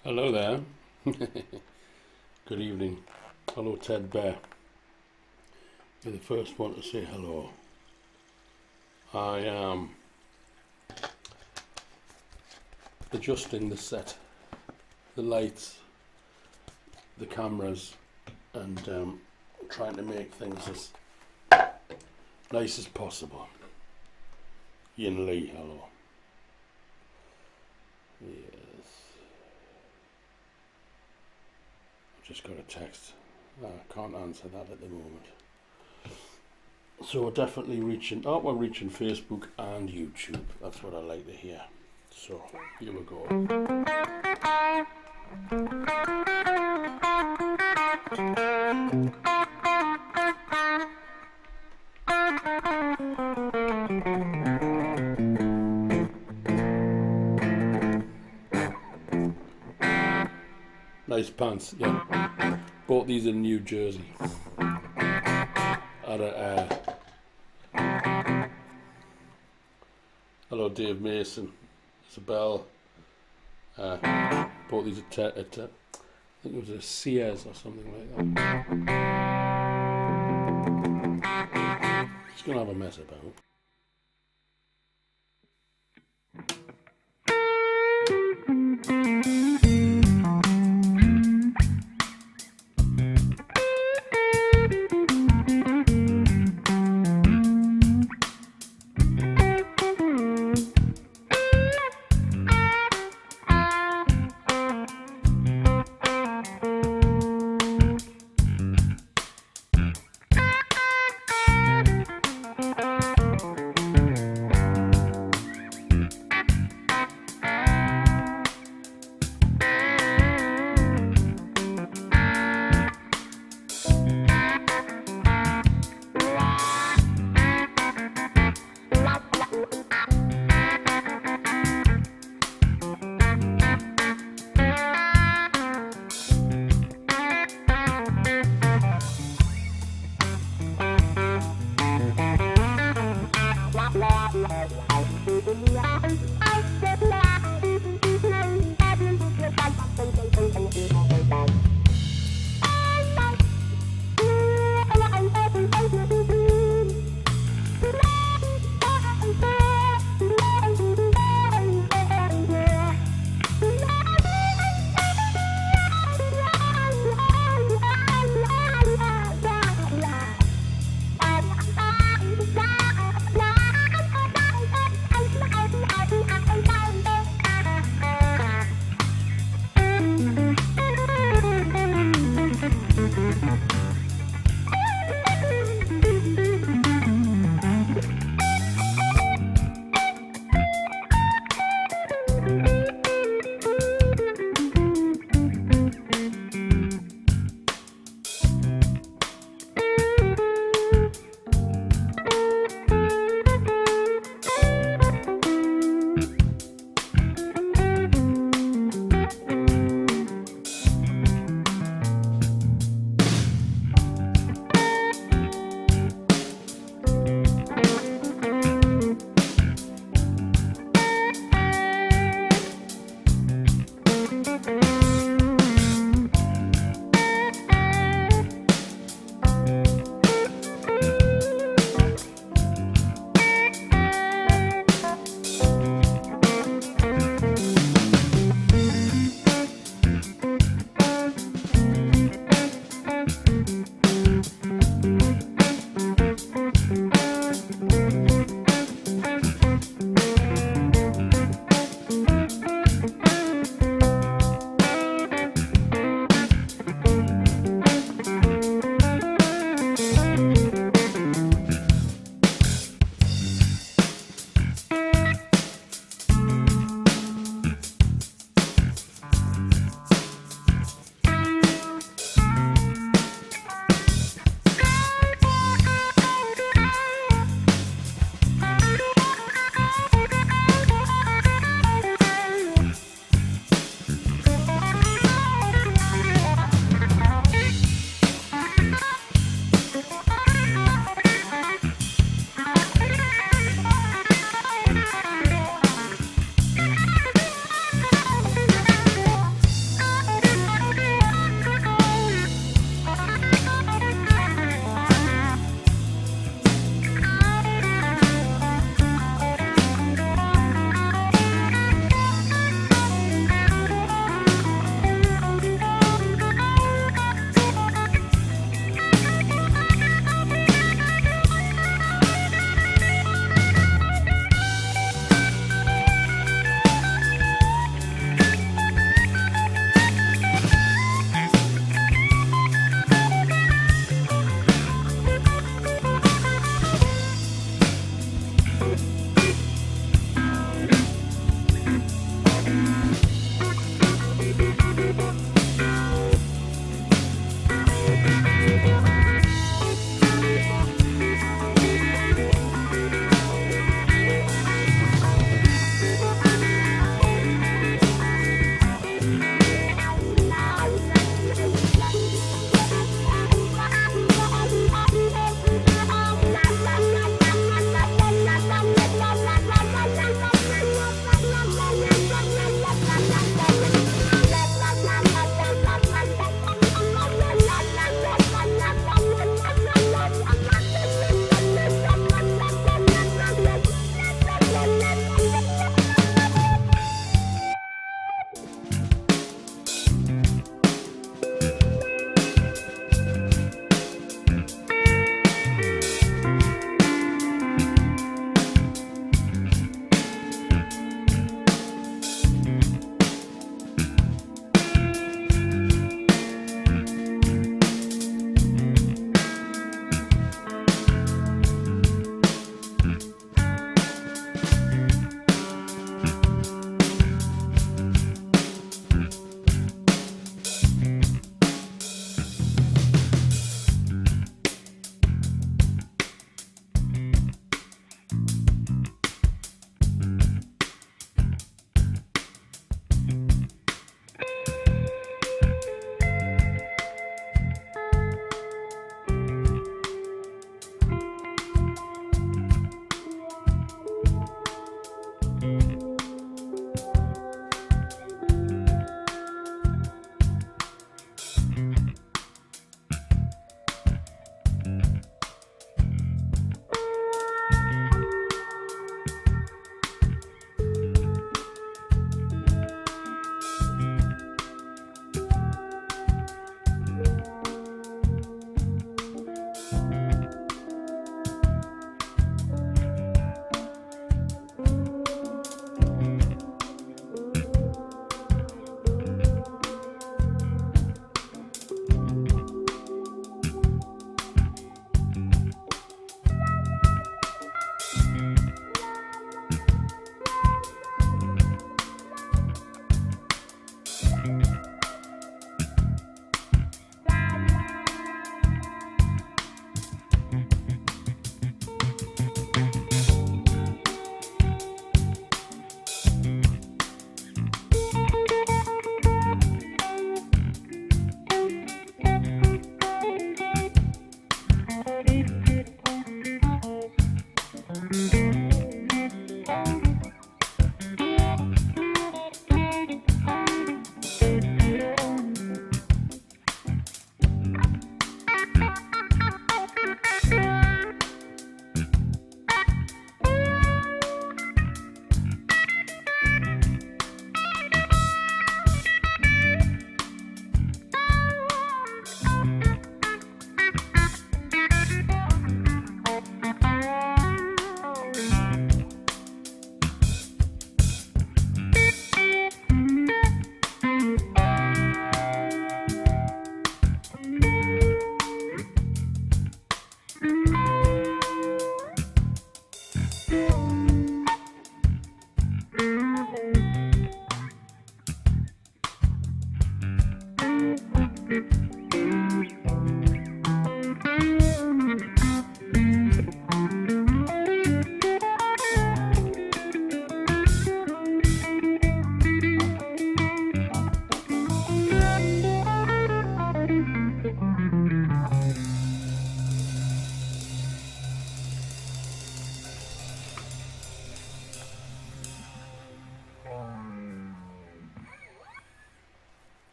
Hello there. Good evening. Hello, Ted Bear. You're the first one to say hello. I am adjusting the set, the lights, the cameras, and trying to make things as nice as possible. Ian Lee, hello. Yes. I've just got a text. I can't answer that at the moment. So we're definitely reaching, we're reaching Facebook and YouTube. That's what I like to hear. So here we go. Nice pants, yeah. Bought these in New Jersey. Hello, Dave Mason, Isabel. Bought these at I think it was a Sears or something like that. Just gonna have a mess about.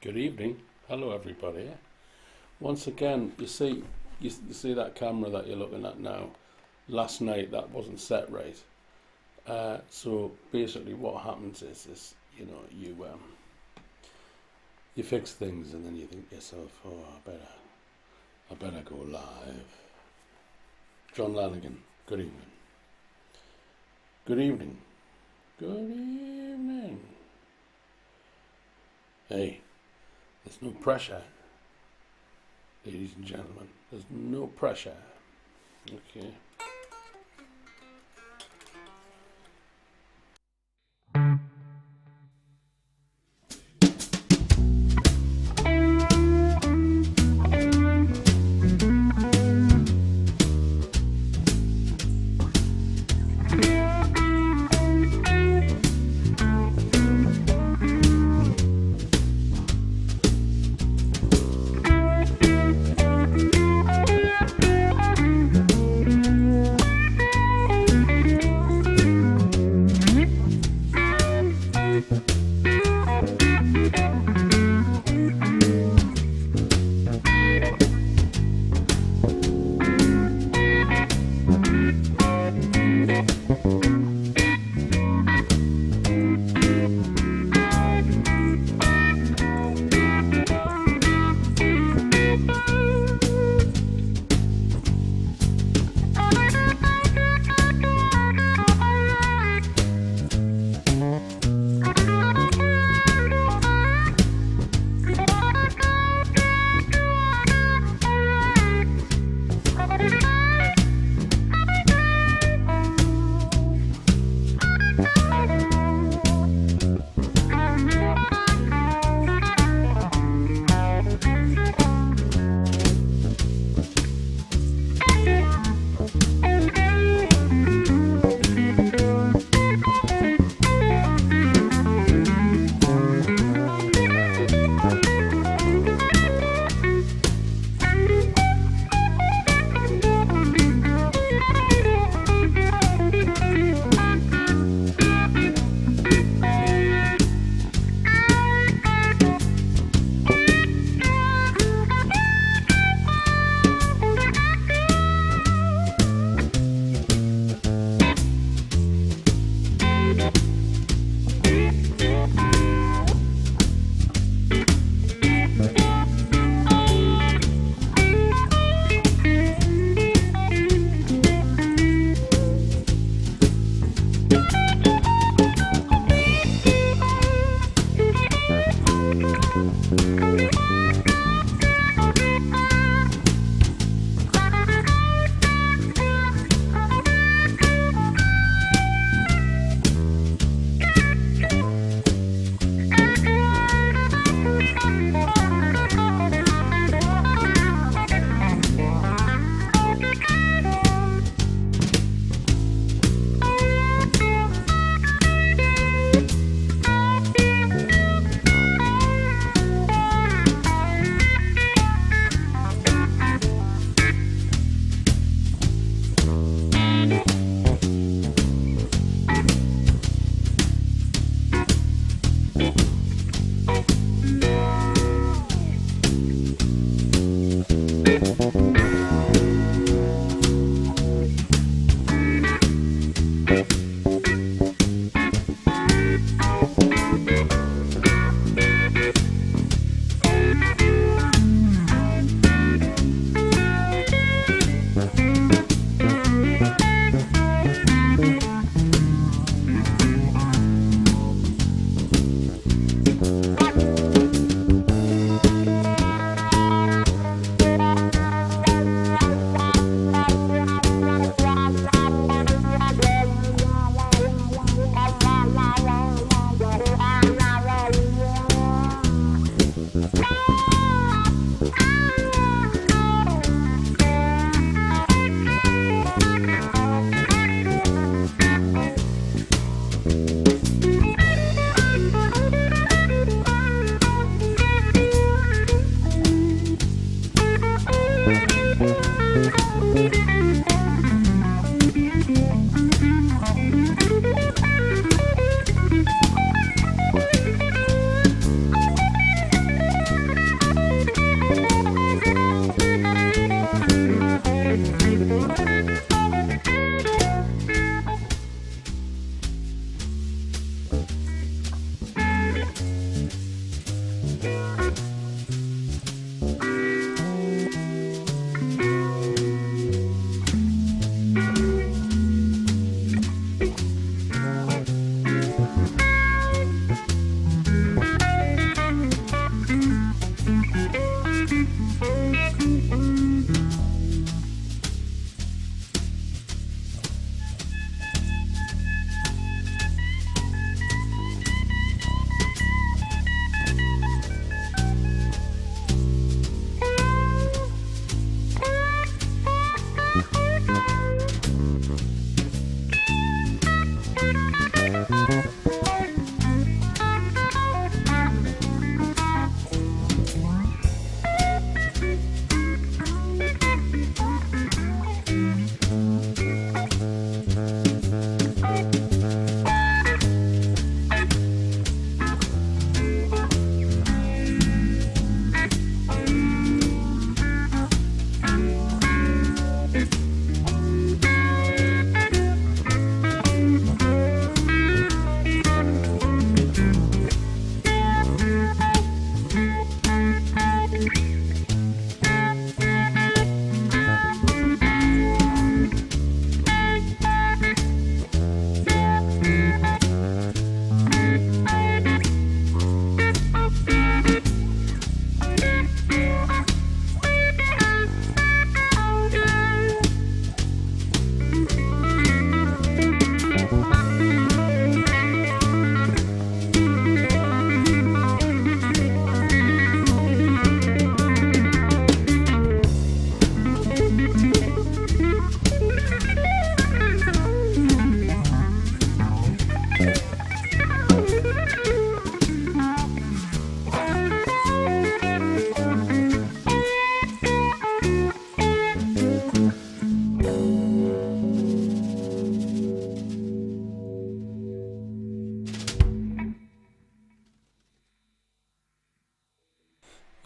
Good evening. Hello everybody. Once again, you see that camera that you're looking at now. Last night that wasn't set right. So basically what happens is you know, you fix things and then you think to yourself, oh, I better go live. John Lanigan, good evening. Good evening. Good evening. Hey, there's no pressure, ladies and gentlemen. There's no pressure. Okay.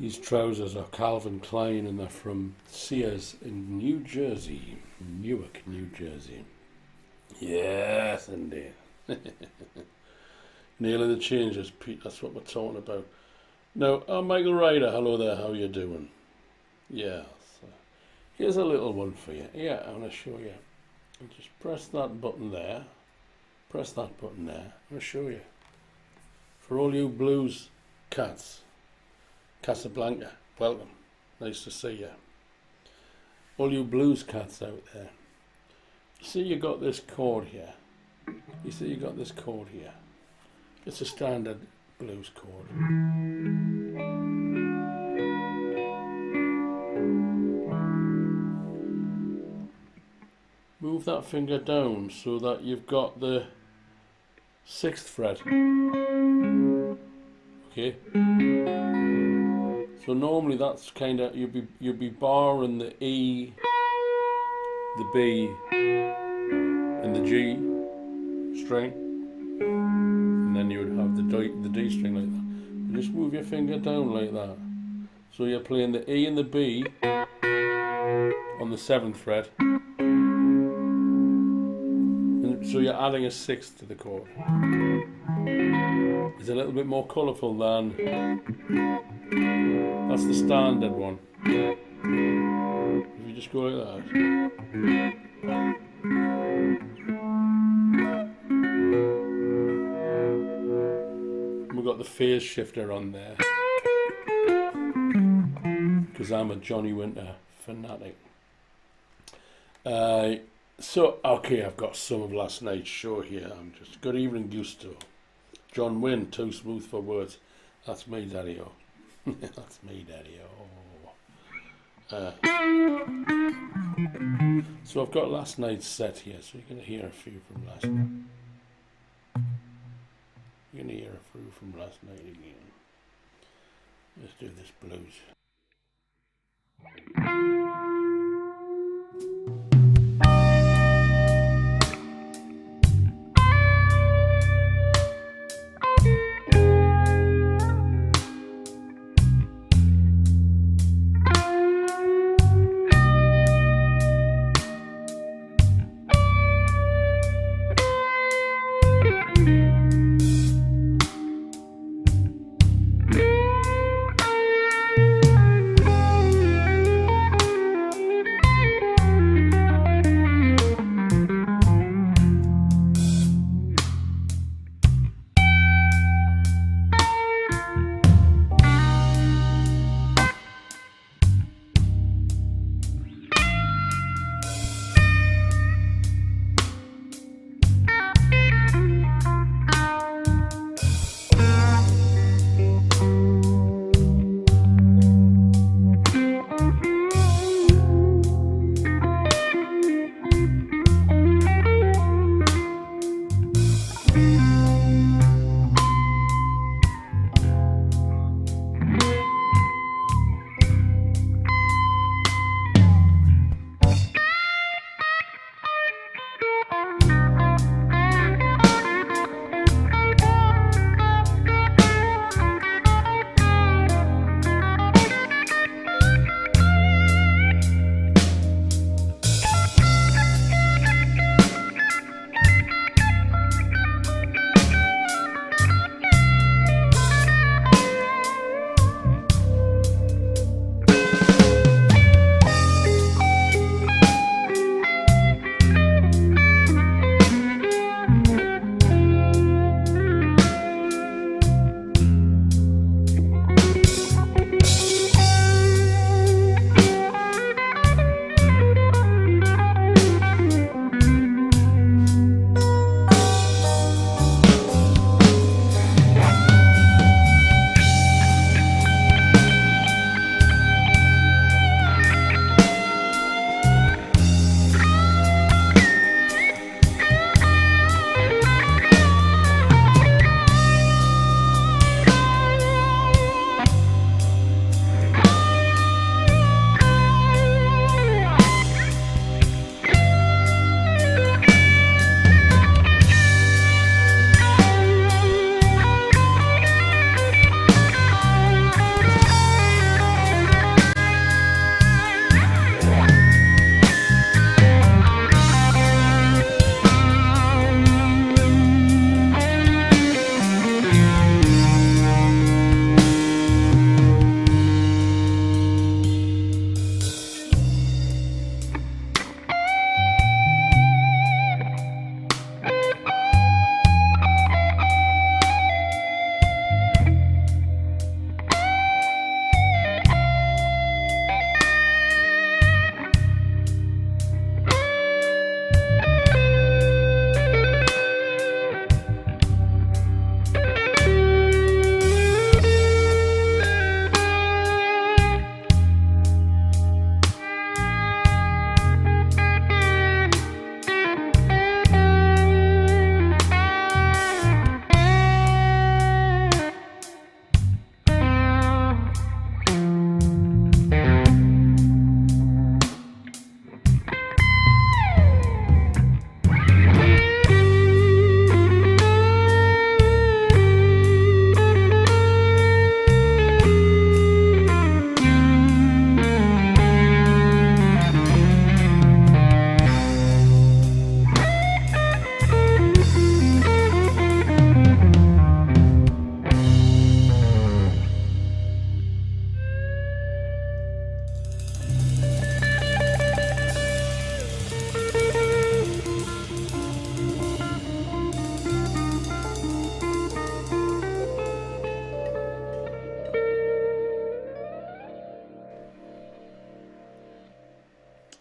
These trousers are Calvin Klein and they're from Sears in New Jersey. Newark, New Jersey. Yes, indeed. Nailing the changes, Pete, that's what we're talking about. Now, Michael Ryder, hello there, how you doing? Yeah, so here's a little one for you. Yeah, I'm going to show you. Just press that button there. Press that button there. I'm going to show you. For all you blues cats, Casablanca, welcome. Nice to see you. All you blues cats out there. You see you got this chord here. You see you got this chord here. It's a standard blues chord. Move that finger down so that you've got the 6th fret. Okay. So normally that's kind of you'd be barring the E, the B, and the G string, and then you would have the D string like that. But just move your finger down like that. So you're playing the E and the B on the 7th fret. So you're adding a 6th to the chord. It's a little bit more colourful than, that's the standard one. If you just go like that. We've got the phase shifter on there. Because I'm a Johnny Winter fanatic. So, okay, I've got some of last night's show here. I'm just, good evening, Gusto. John Wynn, too smooth for words. That's me, Daddy-O. That's me, Daddy-O. So I've got last night's set here, so you're going to hear a few from last night. You're going to hear a few from last night again. Let's do this blues.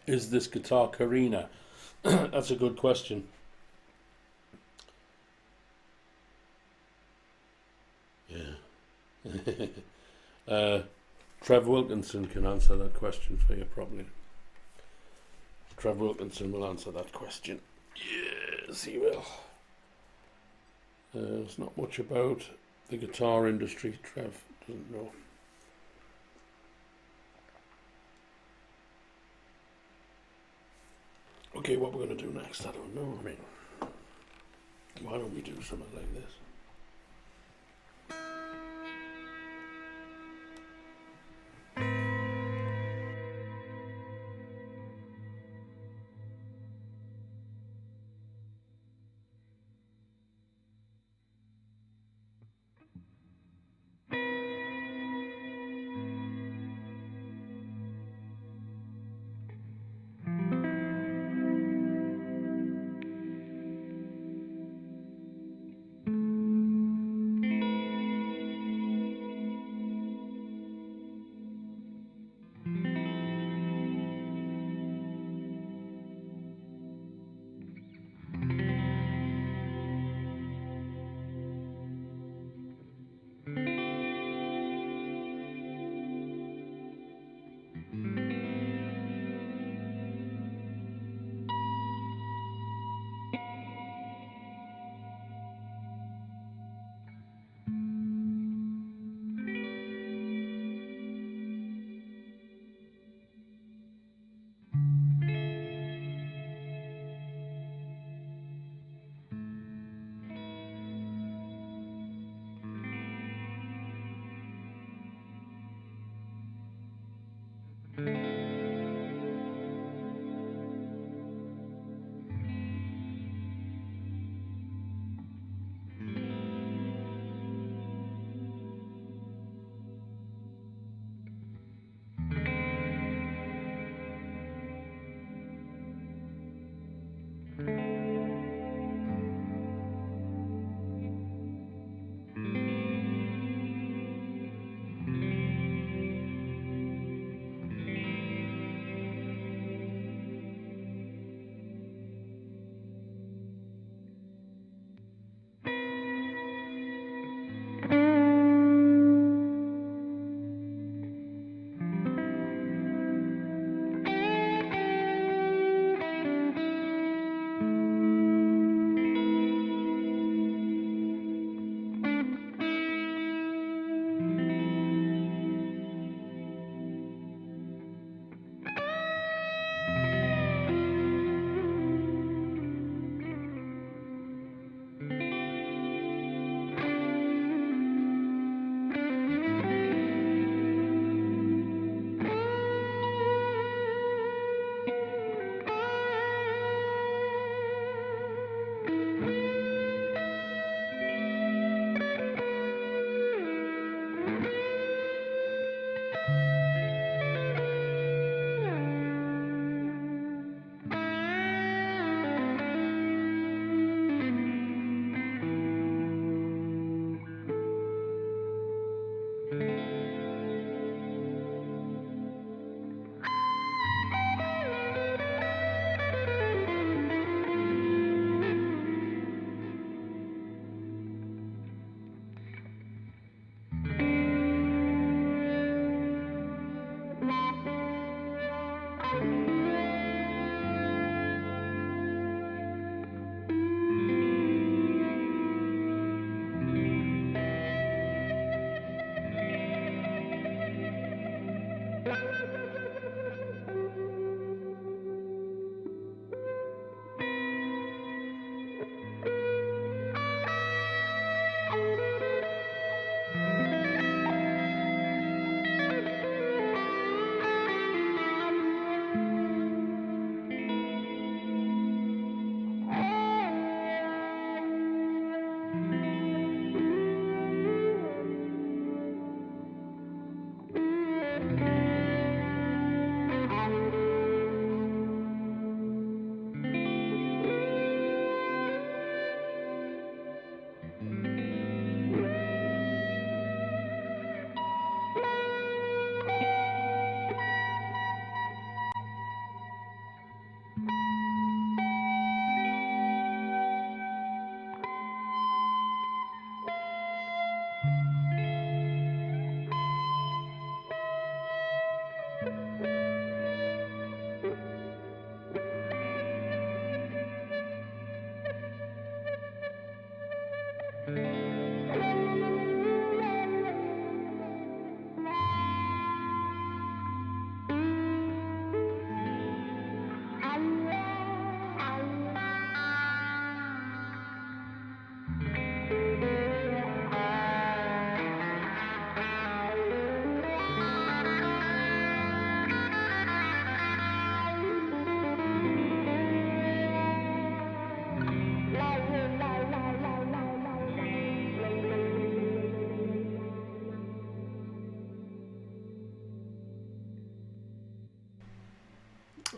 Is this guitar Karina? That's a good question. Yeah. Trev Wilkinson can answer that question for you probably. Trev Wilkinson will answer that question. Yes, he will. There's not much about the guitar industry. Trev doesn't know. Okay, what we're going to do next, I don't know. I mean, why don't we do something like this?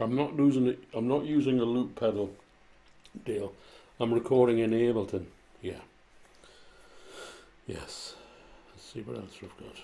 I'm not losing it. I'm not using a loop pedal deal. I'm recording in Ableton. Yeah. Yes. Let's see what else we've got.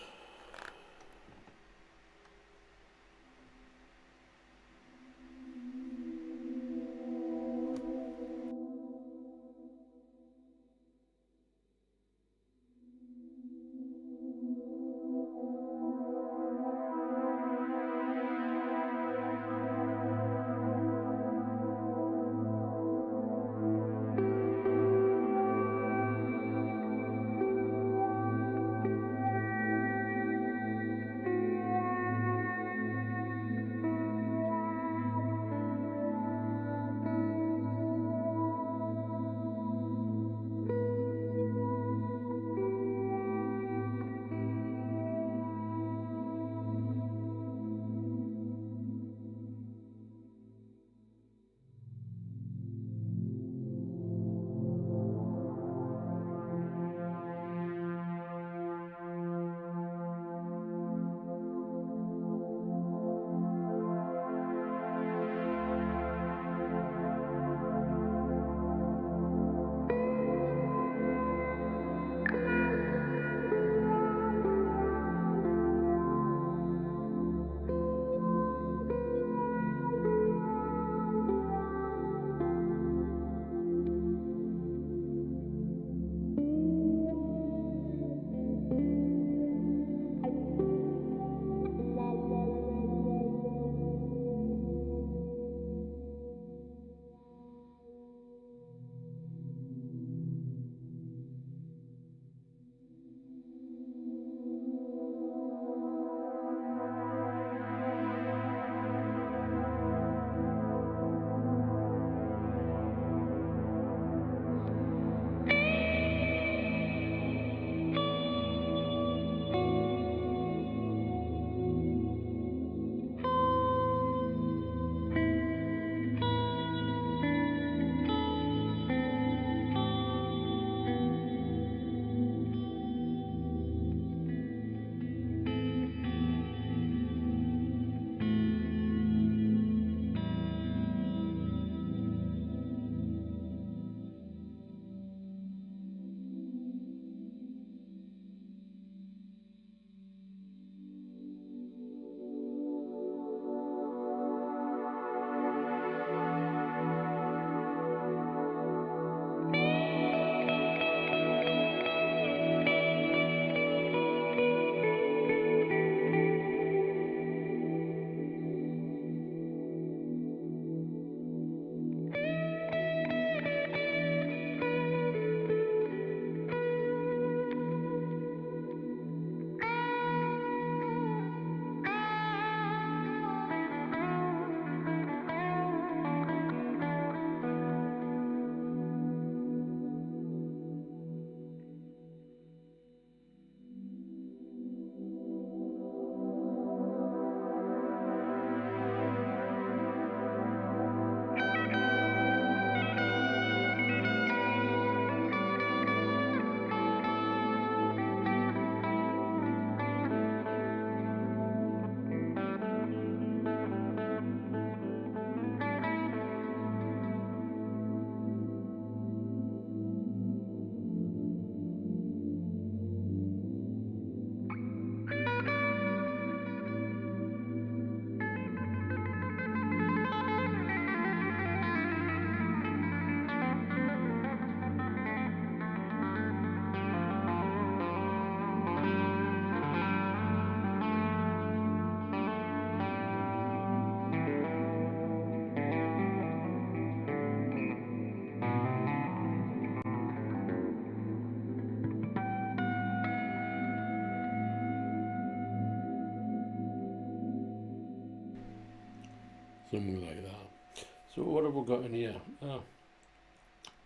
Something like that. So what have we got in here? Oh,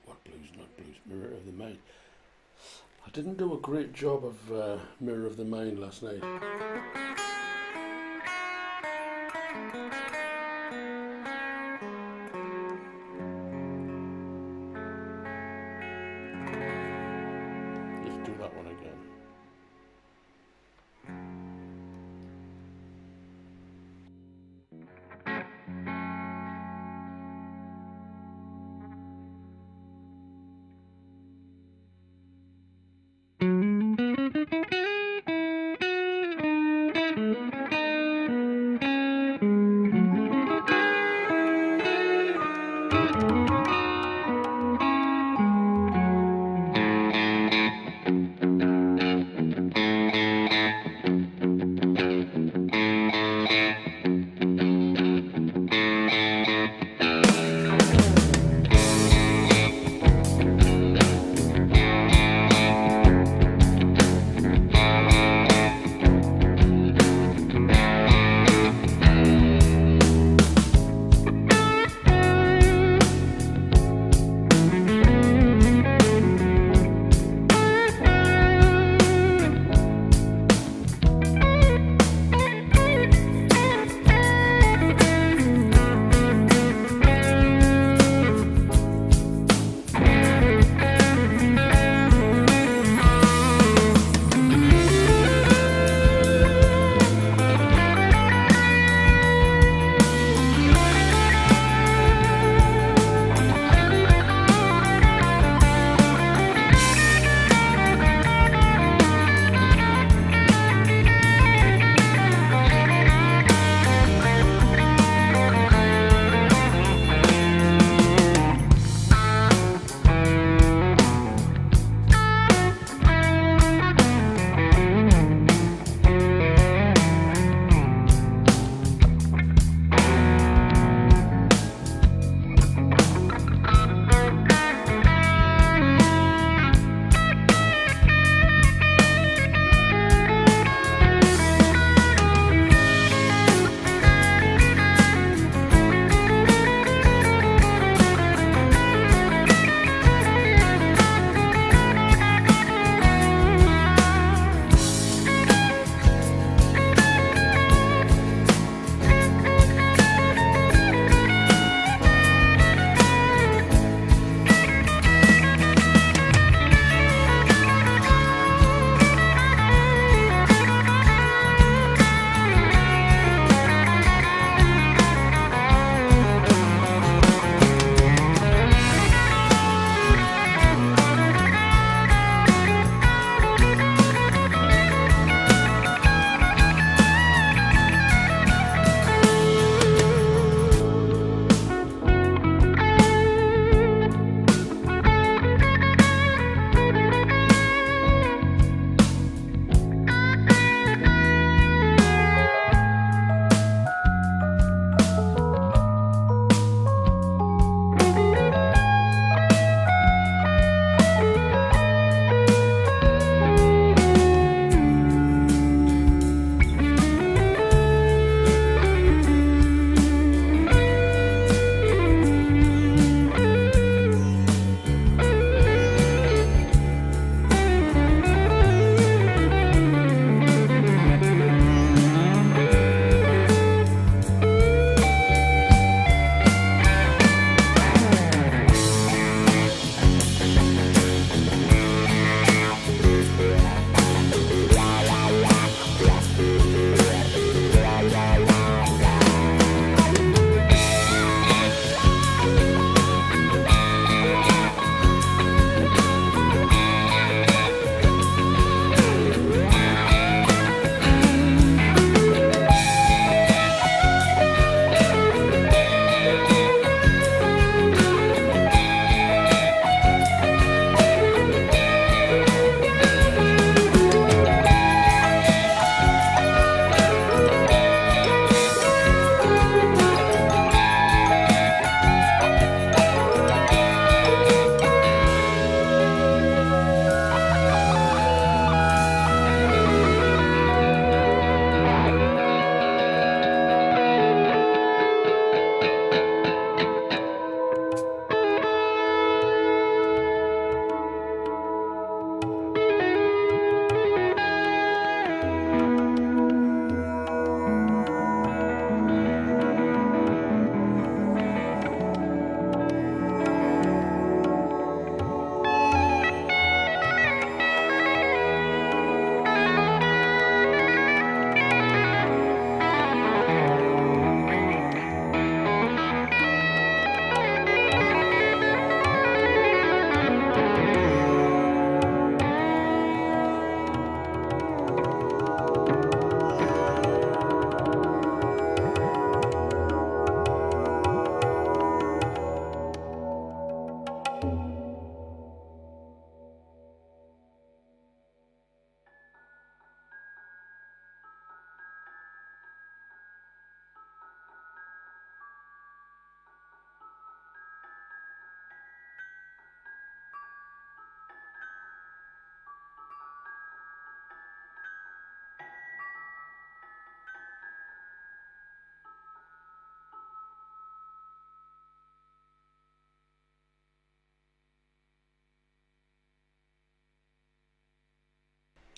what blues, not blues, Mirror of the Mind. I didn't do a great job of Mirror of the Mind last night. Let's do that one again.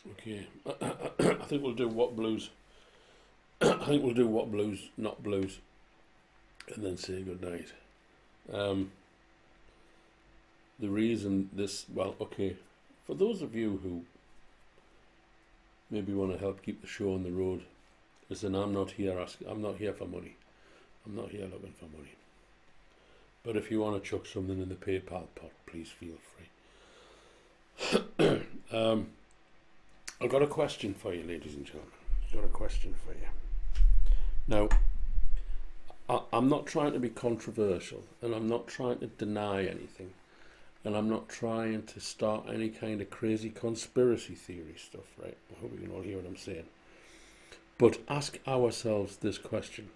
Okay, I think we'll do what blues. I think we'll do what blues, not blues, and then say good night. The reason this, well, okay, for those of you who maybe want to help keep the show on the road, listen, I'm not here for money. I'm not here looking for money. But if you want to chuck something in the PayPal pot, please feel free. I've got a question for you, ladies and gentlemen. I've got a question for you. Now, I'm not trying to be controversial, and I'm not trying to deny anything, and I'm not trying to start any kind of crazy conspiracy theory stuff, right? I hope you can all hear what I'm saying. But ask ourselves this question.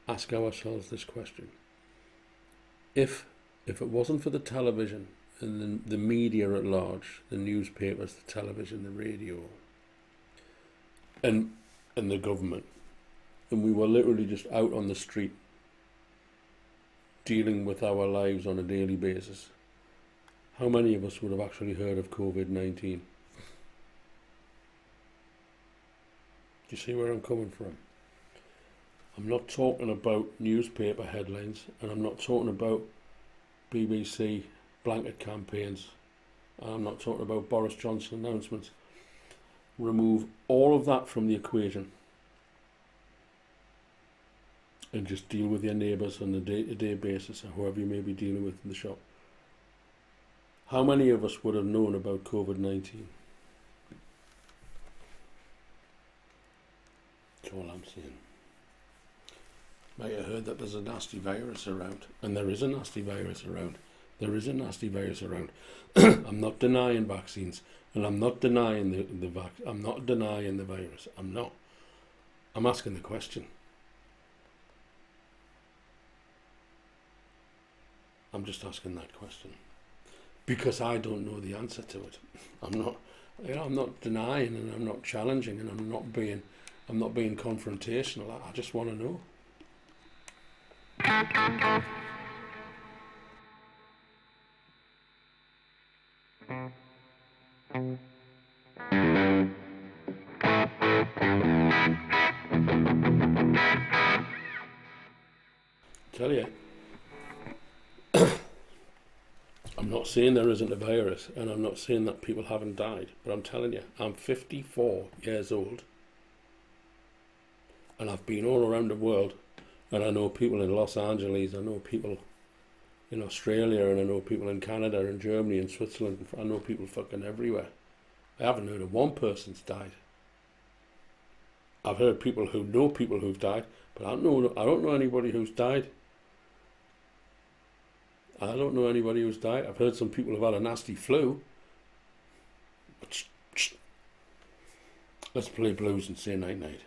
Ask ourselves this question. If it wasn't for the television and the media at large, the newspapers, the television, the radio, and the government, and we were literally just out on the street dealing with our lives on a daily basis, how many of us would have actually heard of COVID-19? Do you see where I'm coming from? I'm not talking about newspaper headlines, and I'm not talking about BBC blanket campaigns, and I'm not talking about Boris Johnson announcements. Remove all of that from the equation and just deal with your neighbours on a day-to-day basis, or whoever you may be dealing with in the shop. How many of us would have known about COVID-19? That's all I'm saying. Might have heard that there's a nasty virus around, and there is a nasty virus around. There is a nasty virus around. I'm not denying vaccines, and I'm not denying I'm not denying the virus. I'm not. I'm asking the question. I'm just asking that question because I don't know the answer to it. I'm not denying, and I'm not challenging, and I'm not being confrontational. I just want to know. Tell you, I'm not saying there isn't a virus, and I'm not saying that people haven't died, but I'm telling you, I'm 54 years old, and I've been all around the world, and I know people in Los Angeles, I know people in Australia, and I know people in Canada and Germany and Switzerland. I know people fucking everywhere. I haven't heard of one person's died. I've heard people who know people who've died, but I don't know anybody who's died. I don't know anybody who's died. I've heard some people have had a nasty flu. Let's play blues and say night night.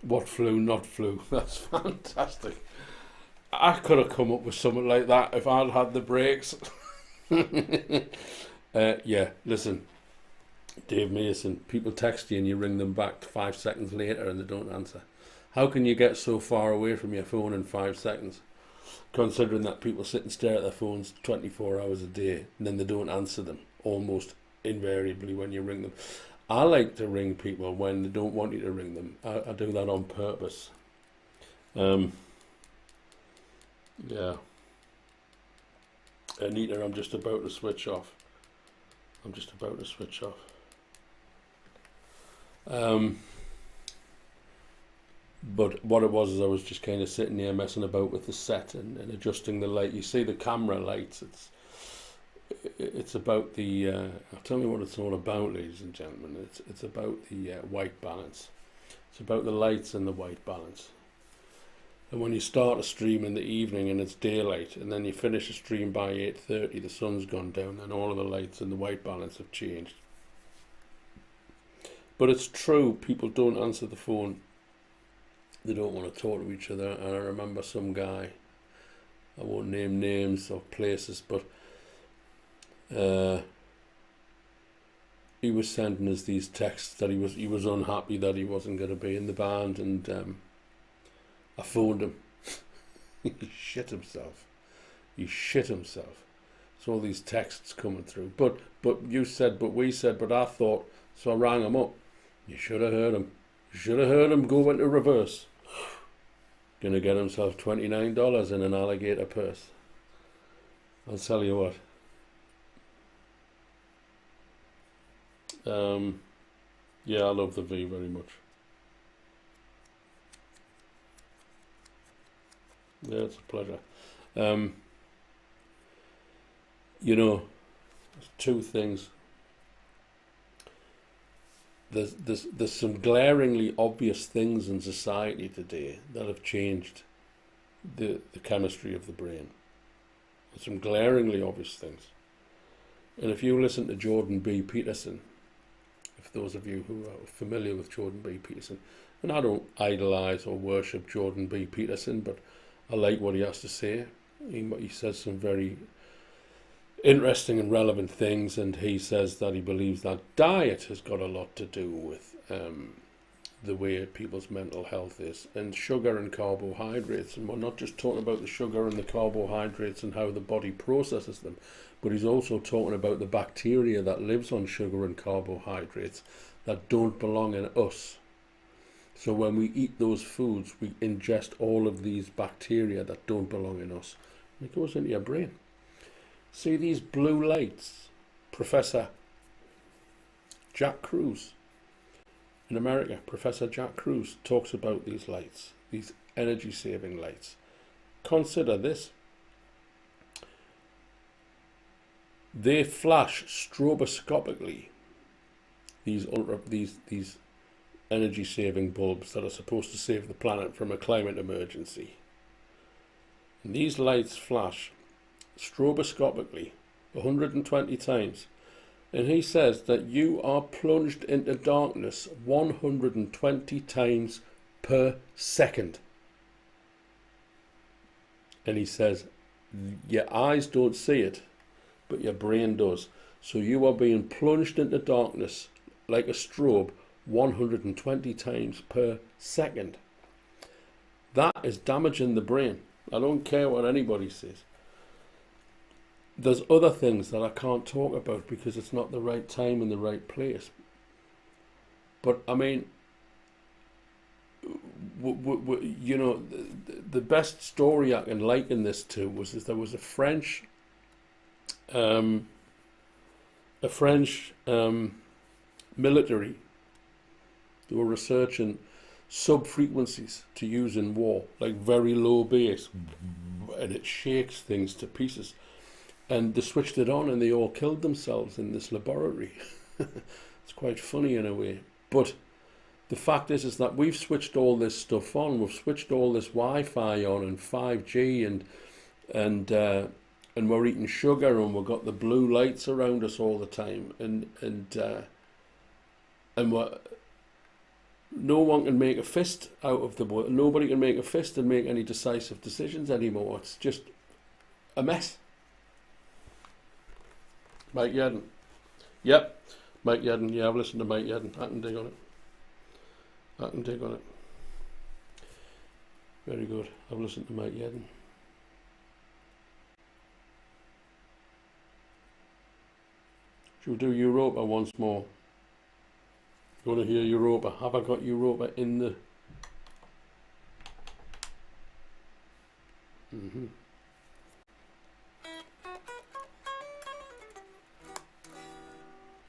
What flu, not flu. That's fantastic. I could have come up with something like that if I'd had the breaks. Yeah, listen, Dave Mason, people text you and you ring them back 5 seconds later and they don't answer. How can you get so far away from your phone in 5 seconds? Considering that people sit and stare at their phones 24 hours a day and then they don't answer them almost invariably when you ring them. I like to ring people when they don't want you to ring them. I do that on purpose. Yeah. Anita, I'm just about to switch off. But what it was is I was just kind of sitting there messing about with the set and adjusting the light. You see the camera lights. It's about the. I'll tell you what it's all about, ladies and gentlemen. It's about the white balance. It's about the lights and the white balance. And when you start a stream in the evening and it's daylight, and then you finish a stream by 8:30, the sun's gone down, and all of the lights and the white balance have changed. But it's true, people don't answer the phone. They don't want to talk to each other. And I remember some guy, I won't name names or places, but he was sending us these texts that he was unhappy that he wasn't going to be in the band, and I phoned him. He shit himself. So all these texts coming through. But you said, but we said, but I thought. So I rang him up. You should have heard him. Go into reverse. Gonna get himself $29 in an alligator purse. I'll tell you what. Yeah, I love the V very much. Yeah, it's a pleasure. You know, two things. There's some glaringly obvious things in society today that have changed the chemistry of the brain. There's some glaringly obvious things. And if you listen to Jordan B. Peterson, if those of you who are familiar with Jordan B. Peterson, and I don't idolize or worship Jordan B. Peterson, but I like what he has to say. He says some very interesting and relevant things, and he says that he believes that diet has got a lot to do with the way people's mental health is, and sugar and carbohydrates. And we're not just talking about the sugar and the carbohydrates and how the body processes them, but he's also talking about the bacteria that lives on sugar and carbohydrates that don't belong in us. So when we eat those foods, we ingest all of these bacteria that don't belong in us. And it goes into your brain. See these blue lights? Professor Jack Kruse in America, Professor Jack Kruse talks about these lights, these energy-saving lights. Consider this. They flash stroboscopically, these energy-saving bulbs that are supposed to save the planet from a climate emergency. And these lights flash stroboscopically 120 times. And he says that you are plunged into darkness 120 times per second. And he says your eyes don't see it, but your brain does. So you are being plunged into darkness like a strobe 120 times per second. That is damaging the brain. I don't care what anybody says. There's other things that I can't talk about because it's not the right time and the right place. But I mean, you know, the best story I can liken this to was there was a French military. They were researching sub-frequencies to use in war, like very low bass, and it shakes things to pieces. And they switched it on and they all killed themselves in this laboratory. It's quite funny in a way. But the fact is that we've switched all this stuff on. We've switched all this Wi-Fi on and 5G and we're eating sugar and we've got the blue lights around us all the time. And no one can make a fist out of the world. Nobody can make a fist and make any decisive decisions anymore. It's just a mess. Mike Yedden. Yep. Mike Yedden. Yeah, I've listened to Mike Yedden. I can dig on it. I can dig on it. Very good. I've listened to Mike Yedden. Should we do Europa once more? You want to hear Europa? Have I got Europa in the...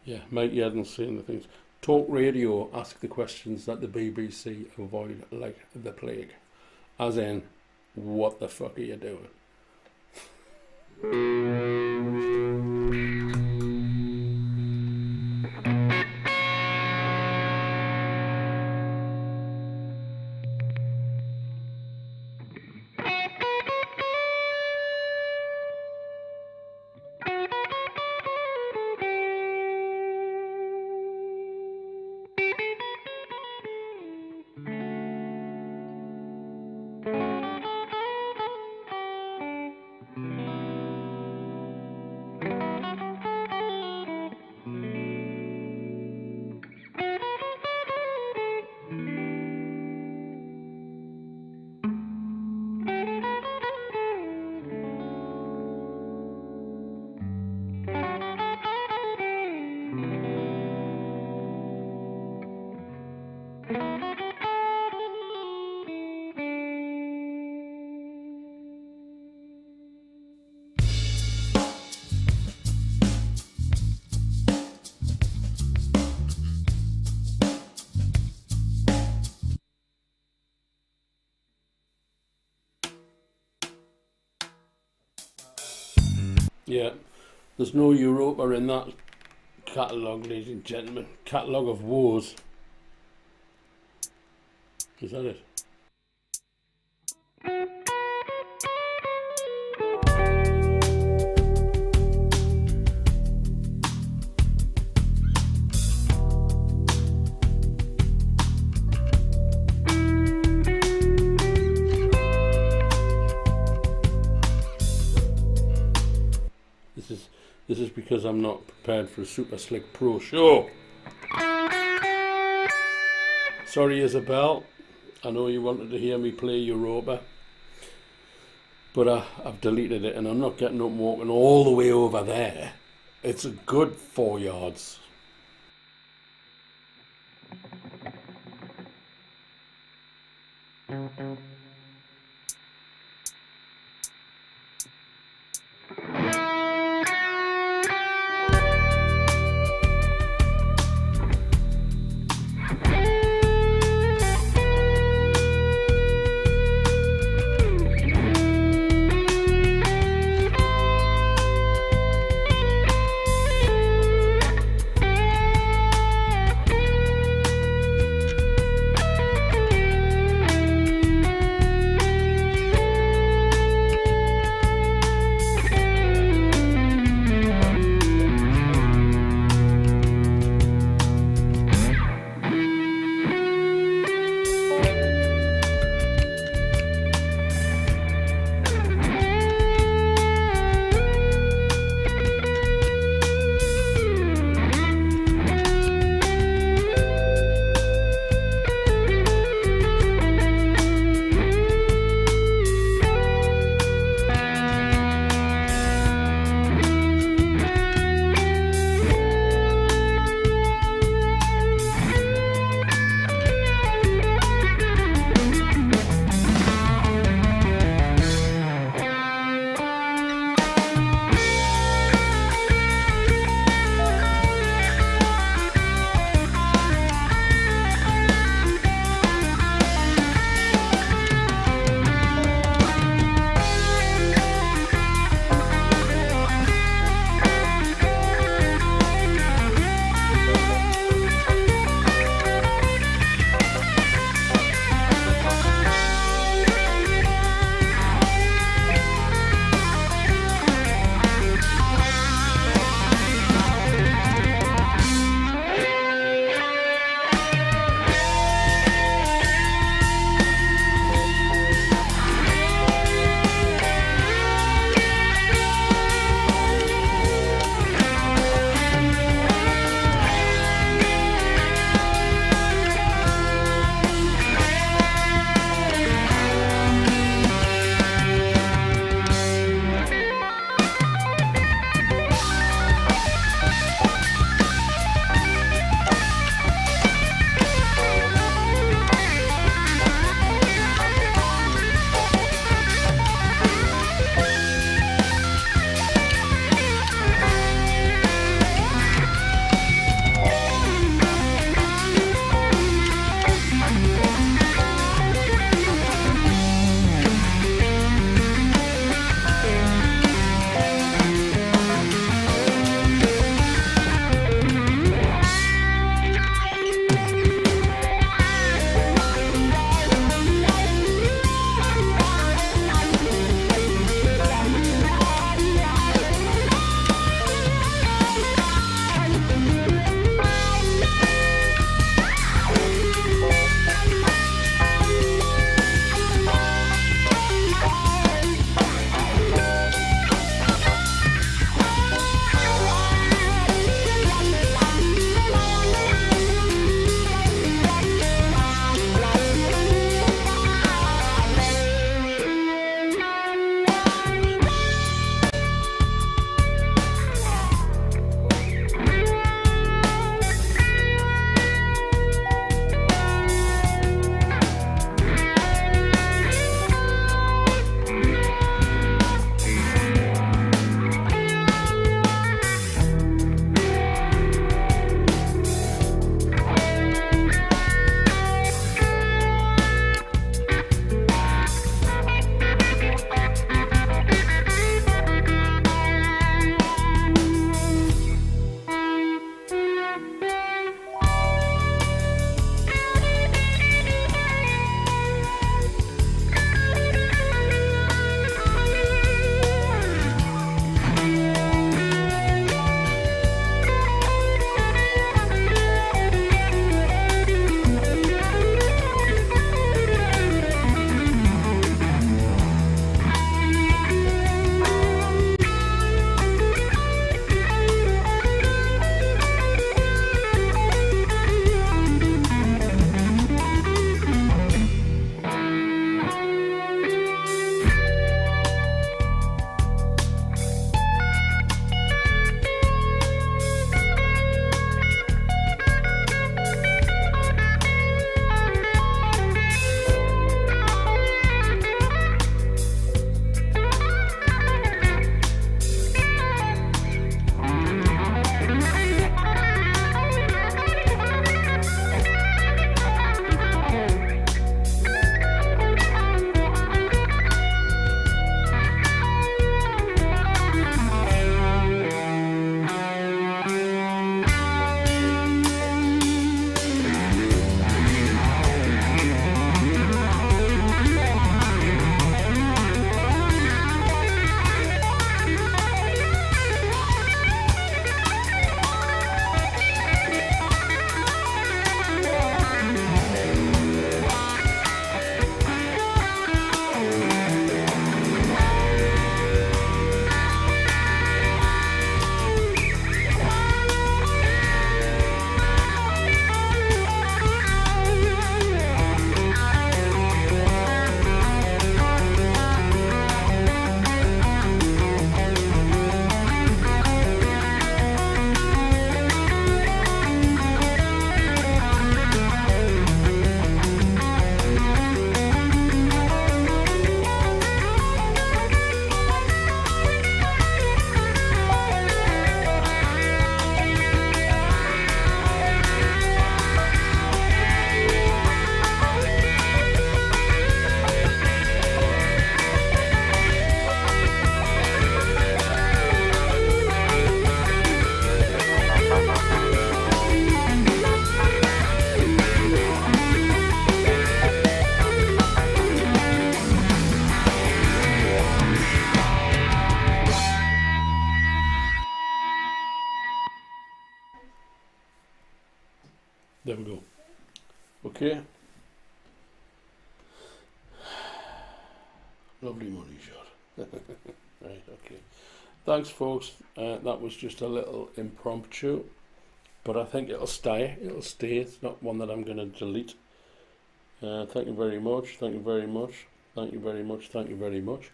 Yeah, Mike Yedden's saying the things. Talk radio, ask the questions that the BBC avoid like the plague. As in, what the fuck are you doing? Yeah, there's no Europa in that catalogue, ladies and gentlemen. Catalogue of woes. Is that it? This is because I'm not prepared for a Super Slick Pro show. Sorry, Isabel. I know you wanted to hear me play Europa, but I've deleted it and I'm not getting up and walking all the way over there. It's a good 4 yards. There we go. Okay. Lovely money shot. Right, okay. Thanks, folks. That was just a little impromptu, but I think it'll stay. It'll stay. It's not one that I'm going to delete. Thank you very much. Thank you very much. Thank you very much. Thank you very much.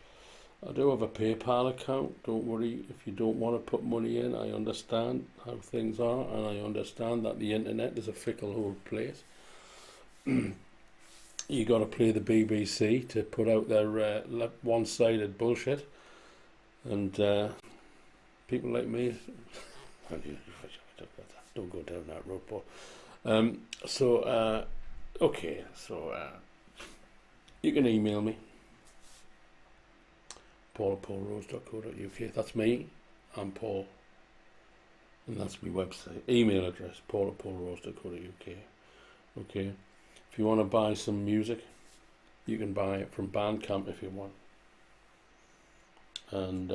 I do have a PayPal account. Don't worry if you don't want to put money in. I understand how things are, and I understand that the internet is a fickle old place. You got to play the BBC to put out their one-sided bullshit, and people like me don't go down that road. But okay, so you can email me, paul@paulrose.co.uk. That's me. I'm Paul, and that's my website. Email address, paul@paulrose.co.uk. Okay. If you want to buy some music, you can buy it from Bandcamp if you want. And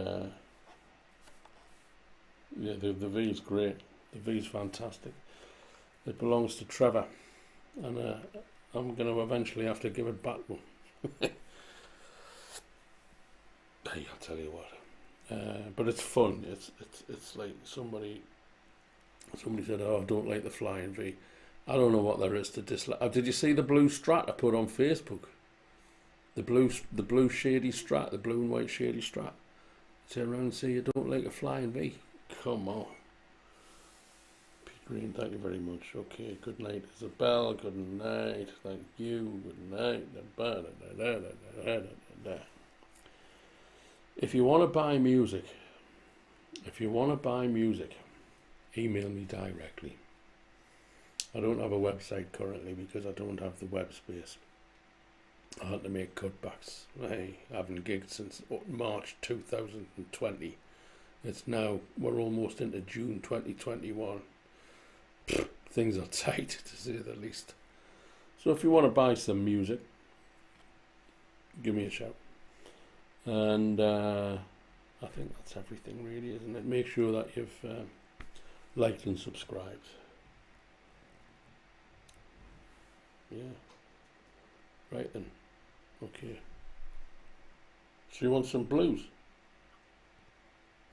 yeah, the V is great. The V is fantastic. It belongs to Trevor, and I'm going to eventually have to give it back to him. Hey, I'll tell you what. But it's fun. It's like somebody said, "Oh, I don't like the flying V." I don't know what there is to dislike. Did you see the blue Strat I put on Facebook? The blue shady Strat, the blue and white shady Strat. Turn around and say you don't like a flying V. Come on. Pete Green, thank you very much. Okay, good night, Isabel. Good night. Thank you. Good night. If you want to buy music, email me directly. I don't have a website currently because I don't have the web space. I had to make cutbacks. I haven't gigged since March 2020. It's now, we're almost into June 2021. things are tight, to say the least. So if you want to buy some music, give me a shout. And I think that's everything really, isn't it? Make sure that you've liked and subscribed. Yeah. Right then. Okay. So you want some blues?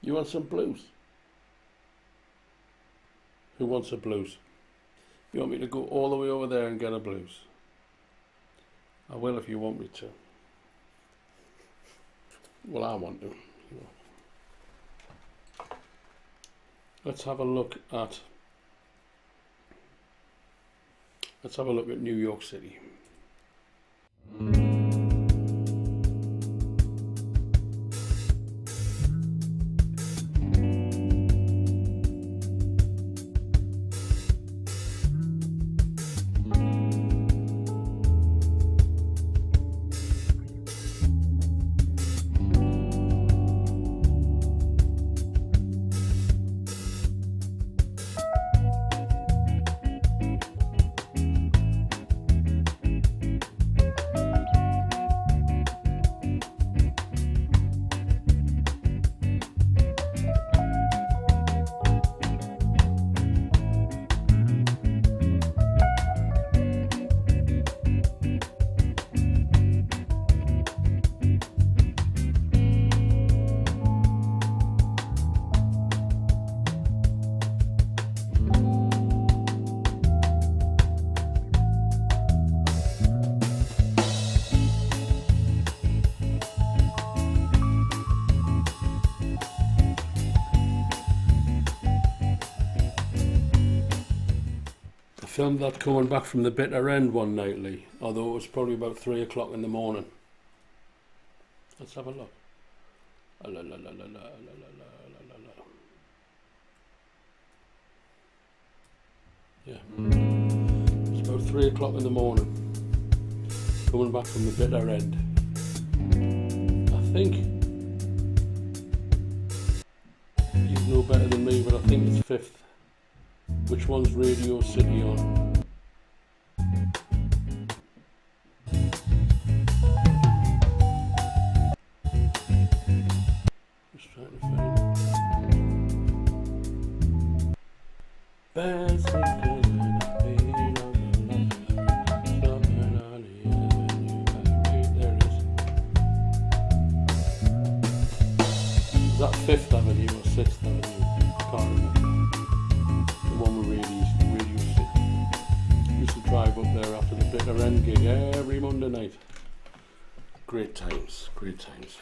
You want some blues? Who wants a blues? You want me to go all the way over there and get a blues? I will if you want me to. Well, I want to. You know. Let's have a look at New York City. Filmed that coming back from the bitter end one night, Lee, although it was probably about 3 o'clock in the morning. Let's have a look. Yeah, it's about 3 o'clock in the morning, coming back from the bitter end. I think he's no better than me, but I think it's 5th. Which one's Radio City on? Just trying to find There it is. Is that 5th Avenue or 6th Avenue? Can't remember. The one we really used to drive up there after the bitter end gig every Monday night. Great times, great times.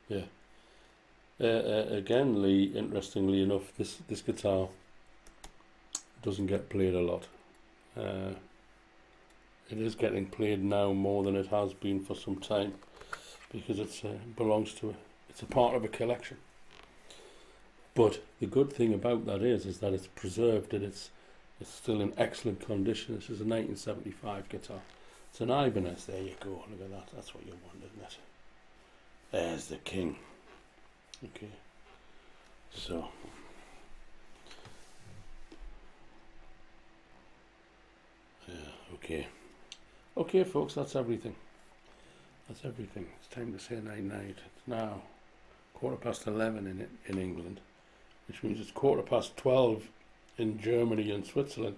Yeah. Again, Lee, interestingly enough, this guitar doesn't get played a lot. It is getting played now more than it has been for some time, because it's it's a part of a collection. But the good thing about that is that it's preserved and it's still in excellent condition. This is a 1975 guitar. It's an Ibanez. There you go. Look at that. That's what you want, isn't it? There's the king. Okay. So. Yeah. Okay. Okay, folks. That's everything. That's everything. It's time to say night-night. It's now 11:15 in England, which means it's 12:15 in Germany and Switzerland,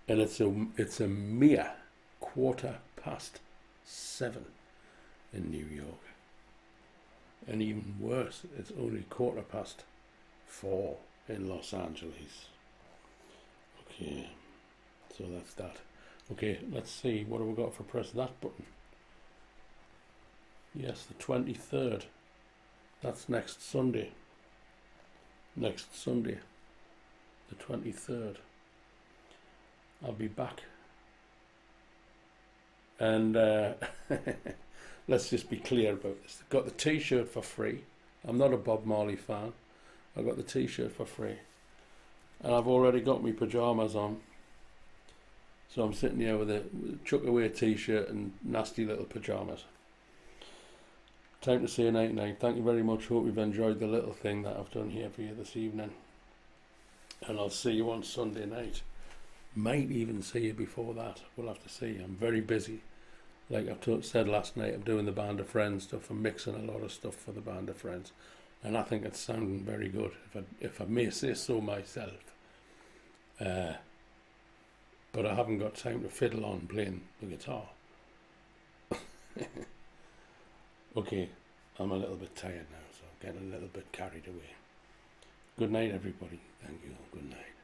and it's a mere 7:15 in New York, and even worse, it's only 4:15 in Los Angeles. Okay, so that's that. Okay, let's see, what have we got for press that button? Yes, the 23rd. That's next Sunday. Next Sunday, the 23rd. I'll be back. And let's just be clear about this. I've got the t-shirt for free. I'm not a Bob Marley fan. I got the t-shirt for free. And I've already got my pyjamas on. So I'm sitting here with a chuck away t-shirt and nasty little pyjamas. Time to say night-night. Thank you very much. Hope you've enjoyed the little thing that I've done here for you this evening. And I'll see you on Sunday night. Might even see you before that. We'll have to see. I'm very busy. Like I've said last night, I'm doing the Band of Friends stuff. I'm mixing a lot of stuff for the Band of Friends. And I think it's sounding very good, if I may say so myself. But I haven't got time to fiddle on playing the guitar. Okay, I'm a little bit tired now, so I'm getting a little bit carried away. Good night, everybody. Thank you. Good night.